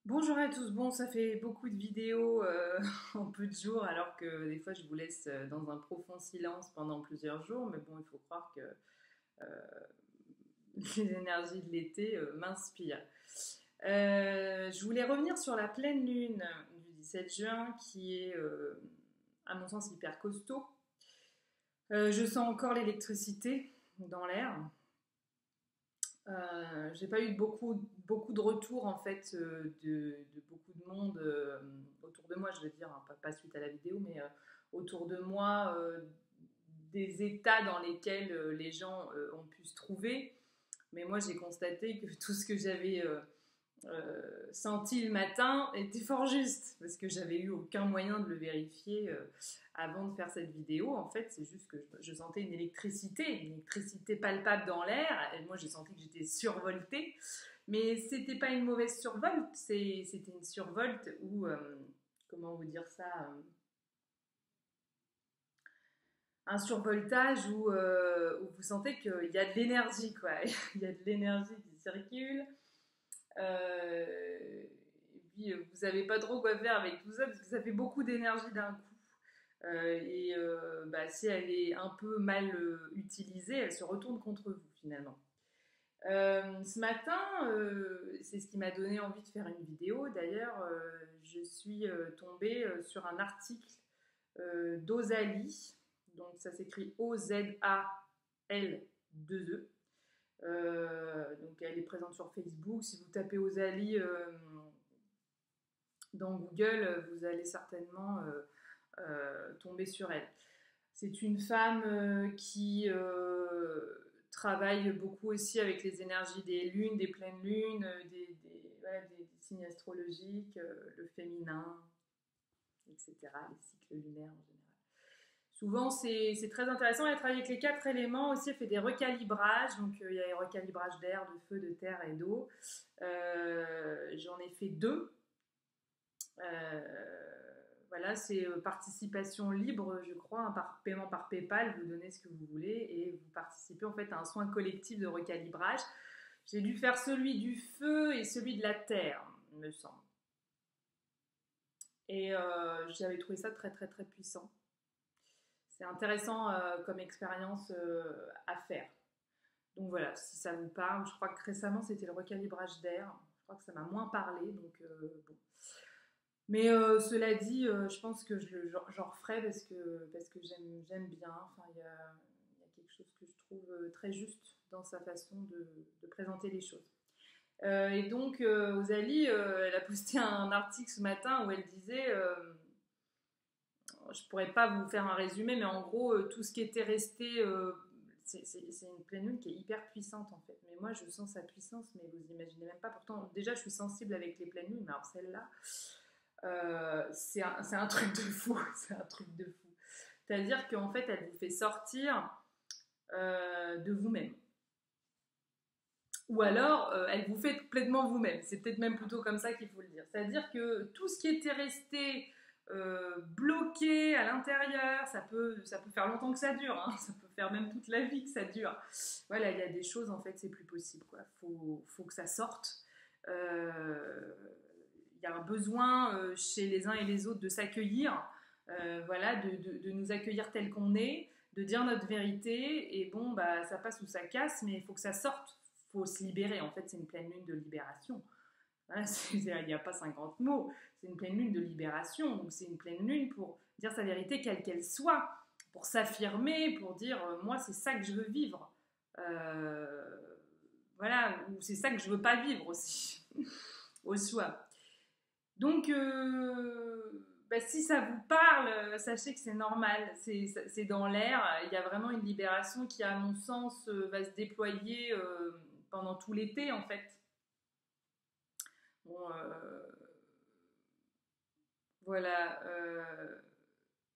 Bonjour à tous, bon ça fait beaucoup de vidéos en peu de jours alors que des fois je vous laisse dans un profond silence pendant plusieurs jours, mais bon il faut croire que les énergies de l'été m'inspirent. Je voulais revenir sur la pleine lune du 17 juin qui est à mon sens hyper costaud. Je sens encore l'électricité dans l'air. J'ai pas eu beaucoup de retours en fait de beaucoup de monde autour de moi, je veux dire, hein, pas suite à la vidéo, mais autour de moi, des états dans lesquels les gens ont pu se trouver. Mais moi, j'ai constaté que tout ce que j'avais senti le matin était fort juste, parce que j'avais eu aucun moyen de le vérifier avant de faire cette vidéo. En fait, c'est juste que je sentais une électricité palpable dans l'air, et moi j'ai senti que j'étais survoltée, mais c'était pas une mauvaise survolte, c'était une survolte où, comment vous dire ça, un survoltage où vous sentez qu'il y a de l'énergie, quoi. Il y a de l'énergie qui circule. Et puis, vous savez pas trop quoi faire avec tout ça parce que ça fait beaucoup d'énergie d'un coup. Bah, si elle est un peu mal utilisée, elle se retourne contre vous finalement. Ce matin, c'est ce qui m'a donné envie de faire une vidéo. D'ailleurs, je suis tombée sur un article d'Ozali. Donc ça s'écrit OZAL 2E. Donc elle est présente sur Facebook. Si vous tapez Ozali dans Google, vous allez certainement tomber sur elle. C'est une femme qui travaille beaucoup aussi avec les énergies des lunes, des pleines lunes, des signes astrologiques, le féminin, etc., les cycles lunaires en général. Souvent, c'est très intéressant. Elle travaille avec les 4 éléments aussi. Elle fait des recalibrages. Donc, il y a les recalibrages d'air, de feu, de terre et d'eau. J'en ai fait 2. Voilà, c'est participation libre, je crois, hein, par paiement par PayPal. Vous donnez ce que vous voulez et vous participez en fait à un soin collectif de recalibrage. J'ai dû faire celui du feu et celui de la terre, il me semble. Et j'avais trouvé ça très très très puissant. C'est intéressant comme expérience à faire. Donc voilà, si ça vous parle, je crois que récemment c'était le recalibrage d'air. Je crois que ça m'a moins parlé, donc bon. Mais cela dit, je pense que j'en referai parce que j'aime bien. Enfin, il y a quelque chose que je trouve très juste dans sa façon de présenter les choses. Et donc, Ozali, elle a posté un article ce matin où elle disait je pourrais pas vous faire un résumé, mais en gros, tout ce qui était resté, c'est une pleine lune qui est hyper puissante en fait. Mais moi, je sens sa puissance, mais vous imaginez même pas. Pourtant, déjà, je suis sensible avec les pleines lunes, mais alors celle-là, c'est un truc de fou. C'est un truc de fou. C'est-à-dire qu'en fait, elle vous fait sortir de vous-même. Ou alors, elle vous fait complètement vous-même. C'est peut-être même plutôt comme ça qu'il faut le dire. C'est-à-dire que tout ce qui était resté bloqué à l'intérieur, ça peut faire longtemps que ça dure, hein. Ça peut faire même toute la vie que ça dure. Voilà, il y a des choses, en fait, c'est plus possible, quoi. Faut que ça sorte. Il y a un besoin chez les uns et les autres de s'accueillir, voilà, de nous accueillir tel qu'on est, de dire notre vérité. Et bon, bah, ça passe ou ça casse, mais il faut que ça sorte. Il faut se libérer. En fait, c'est une pleine lune de libération. Voilà, il n'y a pas 50 mots. C'est une pleine lune de libération. Donc, c'est une pleine lune pour dire sa vérité, quelle qu'elle soit, pour s'affirmer, pour dire moi, c'est ça que je veux vivre. Euh, voilà, ou c'est ça que je veux pas vivre aussi, au soi. Donc, bah, si ça vous parle, sachez que c'est normal, c'est dans l'air. Il y a vraiment une libération qui, à mon sens, va se déployer pendant tout l'été, en fait. Bon, voilà,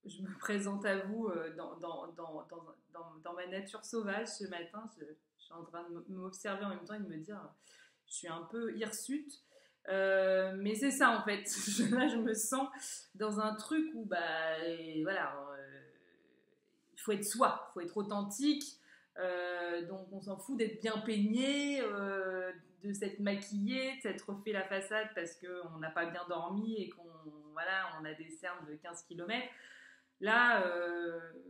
je me présente à vous dans ma nature sauvage ce matin. Je suis en train de m'observer en même temps et de me dire, je suis un peu hirsute. Mais c'est ça en fait. Là, je me sens dans un truc où, bah, et voilà, il faut être soi, il faut être authentique. Donc, on s'en fout d'être bien peigné, de s'être maquillé, de s'être refait la façade parce qu'on n'a pas bien dormi et on a des cernes de 15 kilomètres. Là,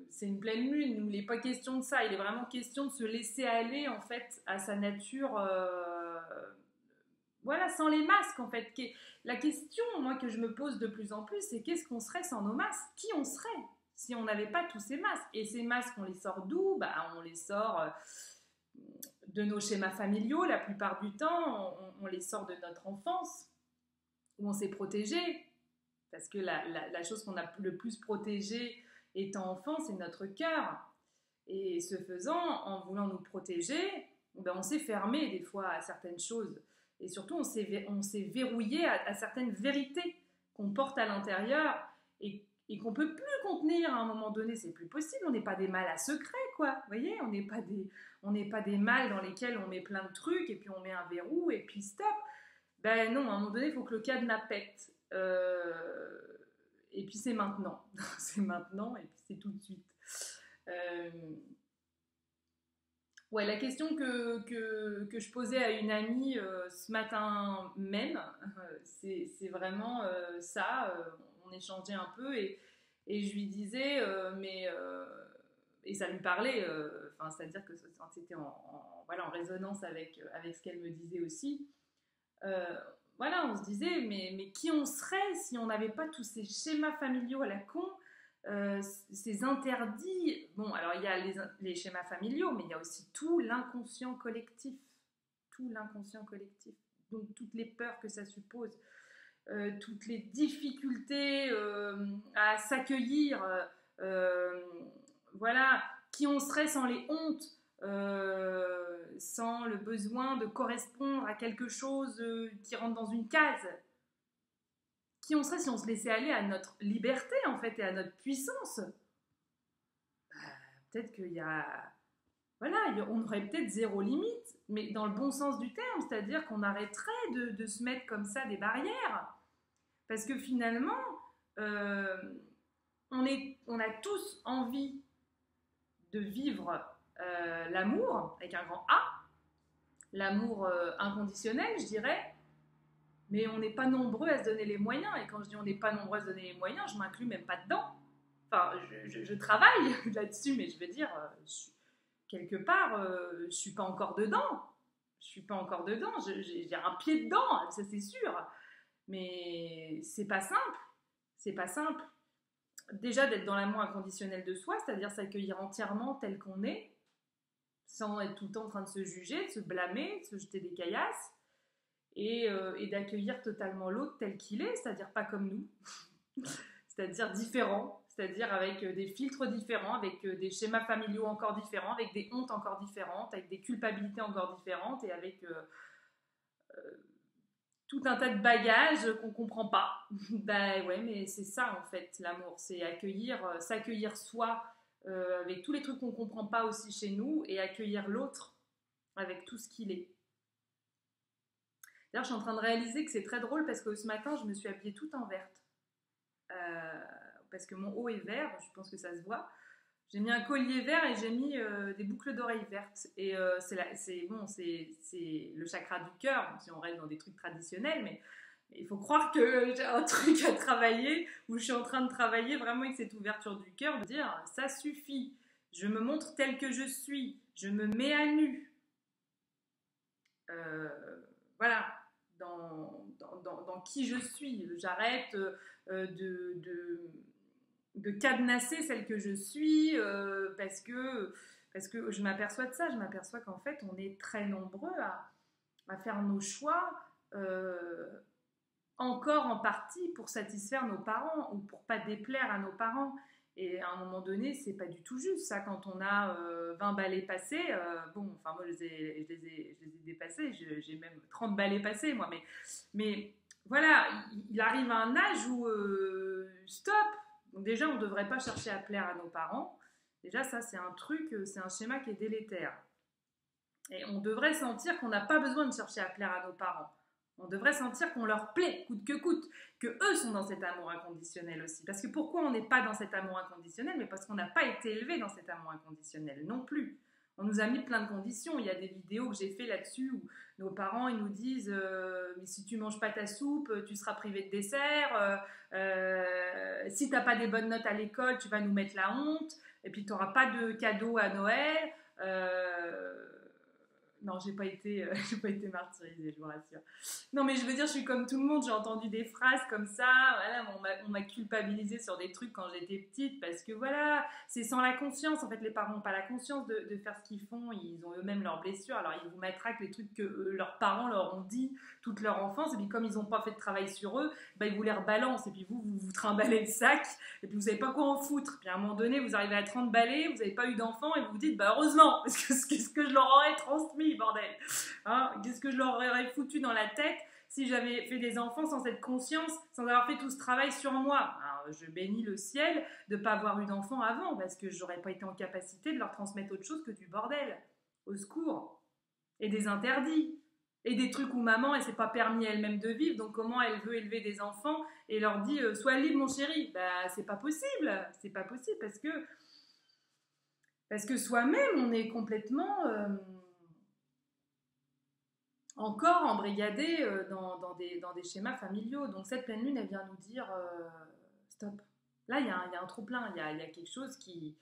c'est une pleine lune, où il n'est pas question de ça, il est vraiment question de se laisser aller en fait à sa nature, voilà, sans les masques en fait. La question, moi, que je me pose de plus en plus, c'est qu'est-ce qu'on serait sans nos masques? Qui on serait si on n'avait pas tous ces masques? Et ces masques, on les sort d'où? On les sort de nos schémas familiaux, la plupart du temps, on les sort de notre enfance, où on s'est protégé. Parce que la chose qu'on a le plus protégée étant enfant, c'est notre cœur. Et ce faisant, en voulant nous protéger, on s'est fermé des fois à certaines choses. Et surtout, on s'est verrouillé à certaines vérités qu'on porte à l'intérieur et qu'on ne peut plus contenir à un moment donné. C'est plus possible. On n'est pas des mâles à secret, quoi. Vous voyez, on n'est pas des mâles dans lesquels on met plein de trucs et puis on met un verrou et puis stop. Ben non, à un moment donné, il faut que le cadenas pète. Et puis c'est maintenant. C'est maintenant et puis c'est tout de suite. Ouais, la question que je posais à une amie ce matin même, c'est vraiment ça. On échangeait un peu et je lui disais, et ça lui parlait, c'est-à-dire que c'était en résonance avec ce qu'elle me disait aussi. Voilà, on se disait, mais qui on serait si on n'avait pas tous ces schémas familiaux à la con, ces interdits. Bon, alors il y a les schémas familiaux, mais il y a aussi tout l'inconscient collectif. Tout l'inconscient collectif. Donc toutes les peurs que ça suppose, toutes les difficultés à s'accueillir, voilà, qui on serait sans les hontes, sans le besoin de correspondre à quelque chose qui rentre dans une case. Qui on serait si on se laissait aller à notre liberté en fait et à notre puissance. Peut-être qu'il y a... Voilà, on aurait peut-être zéro limite, mais dans le bon sens du terme, c'est-à-dire qu'on arrêterait de se mettre comme ça des barrières. Parce que finalement, on a tous envie de vivre l'amour, avec un grand A, l'amour inconditionnel, je dirais, mais on n'est pas nombreux à se donner les moyens. Et quand je dis on n'est pas nombreux à se donner les moyens, je m'inclus même pas dedans. Enfin, je travaille là-dessus, mais je veux dire, quelque part, je suis pas encore dedans. Je suis pas encore dedans. J'ai un pied dedans, ça c'est sûr. Mais c'est pas simple. C'est pas simple. Déjà d'être dans l'amour inconditionnel de soi, c'est-à-dire s'accueillir entièrement tel qu'on est, sans être tout le temps en train de se juger, de se blâmer, de se jeter des caillasses. Et d'accueillir totalement l'autre tel qu'il est, c'est-à-dire pas comme nous, c'est-à-dire différent, c'est-à-dire avec des filtres différents, avec des schémas familiaux encore différents, avec des hontes encore différentes, avec des culpabilités encore différentes et avec tout un tas de bagages qu'on comprend pas. Ben ouais, mais c'est ça en fait l'amour, c'est s'accueillir soi avec tous les trucs qu'on comprend pas aussi chez nous et accueillir l'autre avec tout ce qu'il est. D'ailleurs, je suis en train de réaliser que c'est très drôle parce que ce matin, je me suis habillée toute en verte. Parce que mon haut est vert, je pense que ça se voit. J'ai mis un collier vert et j'ai mis des boucles d'oreilles vertes. Et c'est le chakra du cœur, si on reste dans des trucs traditionnels, mais il faut croire que j'ai un truc à travailler, où je suis en train de travailler vraiment avec cette ouverture du cœur, de dire ça suffit, je me montre telle que je suis, je me mets à nu. Voilà. Dans qui je suis. J'arrête de cadenasser celle que je suis parce que je m'aperçois de ça. Je m'aperçois qu'en fait, on est très nombreux à faire nos choix encore en partie pour satisfaire nos parents ou pour pas déplaire à nos parents. Et à un moment donné, c'est pas du tout juste ça. Quand on a 20 balais passés, moi je les ai dépassés, j'ai même 30 balais passés moi, mais voilà, il arrive à un âge où stop. Donc déjà, on ne devrait pas chercher à plaire à nos parents. Déjà, ça c'est un truc, c'est un schéma qui est délétère. Et on devrait sentir qu'on n'a pas besoin de chercher à plaire à nos parents. On devrait sentir qu'on leur plaît, coûte que coûte, que eux sont dans cet amour inconditionnel aussi. Parce que pourquoi on n'est pas dans cet amour inconditionnel? Mais parce qu'on n'a pas été élevé dans cet amour inconditionnel non plus. On nous a mis plein de conditions. Il y a des vidéos que j'ai fait là-dessus où nos parents ils nous disent mais si tu manges pas ta soupe, tu seras privé de dessert. Si t'as pas des bonnes notes à l'école, tu vas nous mettre la honte. Et puis tu n'auras pas de cadeau à Noël. Non, j'ai pas été, j'ai pas été martyrisée, je vous rassure. Non, mais je veux dire, je suis comme tout le monde. J'ai entendu des phrases comme ça. Voilà, on m'a culpabilisée sur des trucs quand j'étais petite parce que voilà, c'est sans la conscience. En fait, les parents n'ont pas la conscience de faire ce qu'ils font. Ils ont eux-mêmes leurs blessures. Alors, ils vous matraquent les trucs que leurs parents leur ont dit toute leur enfance. Et puis, comme ils n'ont pas fait de travail sur eux, bah, ils vous les rebalancent. Et puis, vous trimballez le sac. Et puis, vous savez pas quoi en foutre. Puis, à un moment donné, vous arrivez à 30 balais, vous n'avez pas eu d'enfant et vous vous dites, bah, heureusement, parce que qu'est-ce que je leur aurais transmis, bordel, hein, qu'est-ce que je leur aurais foutu dans la tête si j'avais fait des enfants sans cette conscience, sans avoir fait tout ce travail sur moi. Alors, je bénis le ciel de ne pas avoir eu d'enfants avant, parce que j'aurais pas été en capacité de leur transmettre autre chose que du bordel. Au secours. Et des interdits. Et des trucs où maman, elle s'est pas permis elle-même de vivre, donc comment elle veut élever des enfants et leur dit sois libre mon chéri. Bah, c'est pas possible. C'est pas possible parce que soi-même, on est complètement encore embrigadé dans des schémas familiaux. Donc cette pleine lune, elle vient nous dire stop. Là, il y a un trop-plein, il y a quelque chose qui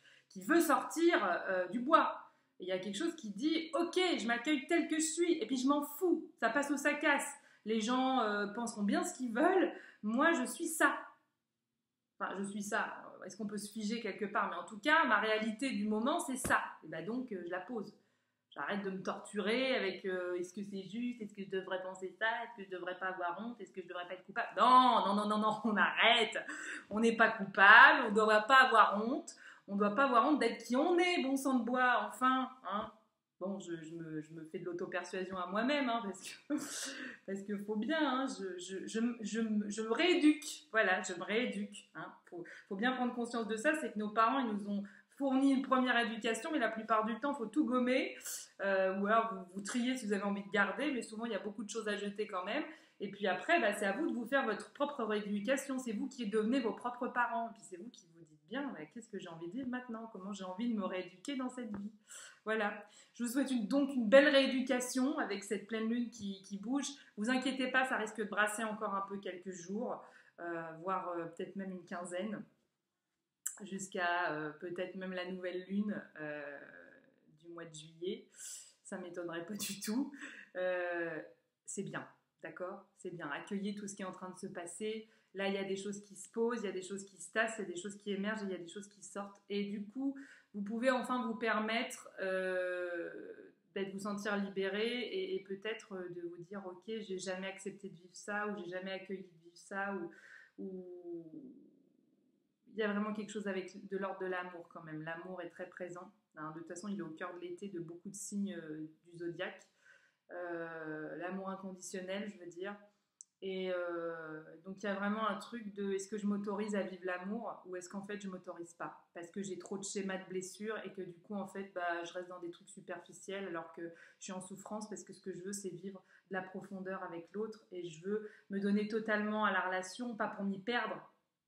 veut sortir du bois. Il y a quelque chose qui dit ok, je m'accueille tel que je suis, et puis je m'en fous, ça passe ou ça casse. Les gens penseront bien ce qu'ils veulent, moi je suis ça. Enfin, je suis ça. Est-ce qu'on peut se figer quelque part? Mais en tout cas, ma réalité du moment, c'est ça. Et ben donc, je la pose. J'arrête de me torturer avec est-ce que c'est juste, est-ce que je devrais penser ça, est-ce que je devrais pas avoir honte, est-ce que je devrais pas être coupable. Non, non, non, non, non, on arrête. On n'est pas coupable, on ne doit pas avoir honte. On ne doit pas avoir honte d'être qui on est, bon sang de bois, enfin. Hein. Bon, je me fais de l'auto-persuasion à moi-même, hein, parce que faut bien, hein, je me rééduque. Voilà, je me rééduque. Hein. Faut bien prendre conscience de ça, c'est que nos parents, ils nous ont fourni une première éducation, mais la plupart du temps, il faut tout gommer, ou alors vous triez si vous avez envie de garder, mais souvent, il y a beaucoup de choses à jeter quand même. Et puis après, bah, c'est à vous de vous faire votre propre rééducation. C'est vous qui devenez vos propres parents. Et puis c'est vous qui vous dites bien, bah, qu'est-ce que j'ai envie de vivre maintenant? Comment j'ai envie de me rééduquer dans cette vie? Voilà. Je vous souhaite donc une belle rééducation avec cette pleine lune qui bouge. Vous inquiétez pas, ça risque de brasser encore un peu quelques jours, voire peut-être même une quinzaine, jusqu'à peut-être même la nouvelle lune du mois de juillet. Ça ne m'étonnerait pas du tout. C'est bien, d'accord? C'est bien. Accueillez tout ce qui est en train de se passer. Là, il y a des choses qui se posent, il y a des choses qui se tassent, il y a des choses qui émergent et il y a des choses qui sortent. Et du coup, vous pouvez enfin vous permettre de vous sentir libéré et peut-être de vous dire ok, j'ai jamais accepté de vivre ça, ou j'ai jamais accueilli de vivre ça, ou il y a vraiment quelque chose avec de l'ordre de l'amour quand même. L'amour est très présent. Hein. De toute façon, il est au cœur de l'été de beaucoup de signes du zodiaque. L'amour inconditionnel, je veux dire. Et donc il y a vraiment un truc de est-ce que je m'autorise à vivre l'amour ou est-ce qu'en fait je m'autorise pas parce que j'ai trop de schémas de blessures et que du coup en fait bah, je reste dans des trucs superficiels alors que je suis en souffrance parce que ce que je veux c'est vivre de la profondeur avec l'autre et je veux me donner totalement à la relation, pas pour m'y perdre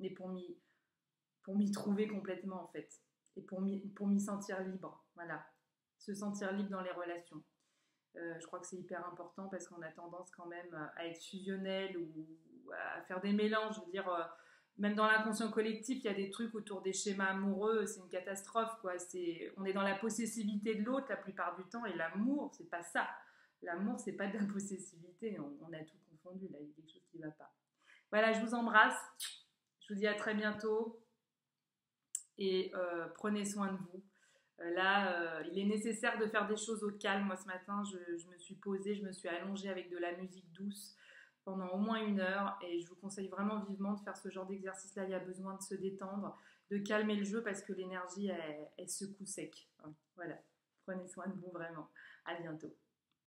mais pour m'y trouver complètement en fait et pour m'y sentir libre, voilà, se sentir libre dans les relations. Je crois que c'est hyper important parce qu'on a tendance quand même à être fusionnel ou à faire des mélanges. Je veux dire, même dans l'inconscient collectif, il y a des trucs autour des schémas amoureux, c'est une catastrophe, quoi. On est dans la possessivité de l'autre la plupart du temps et l'amour, c'est pas ça. L'amour, c'est pas de la possessivité. On a tout confondu, là, il y a quelque chose qui va pas. Voilà, je vous embrasse. Je vous dis à très bientôt et prenez soin de vous. Là, il est nécessaire de faire des choses au calme. Moi, ce matin, je me suis posée, je me suis allongée avec de la musique douce pendant au moins 1 heure et je vous conseille vraiment vivement de faire ce genre d'exercice-là. Il y a besoin de se détendre, de calmer le jeu parce que l'énergie, elle secoue sec. Voilà, prenez soin de vous vraiment. À bientôt.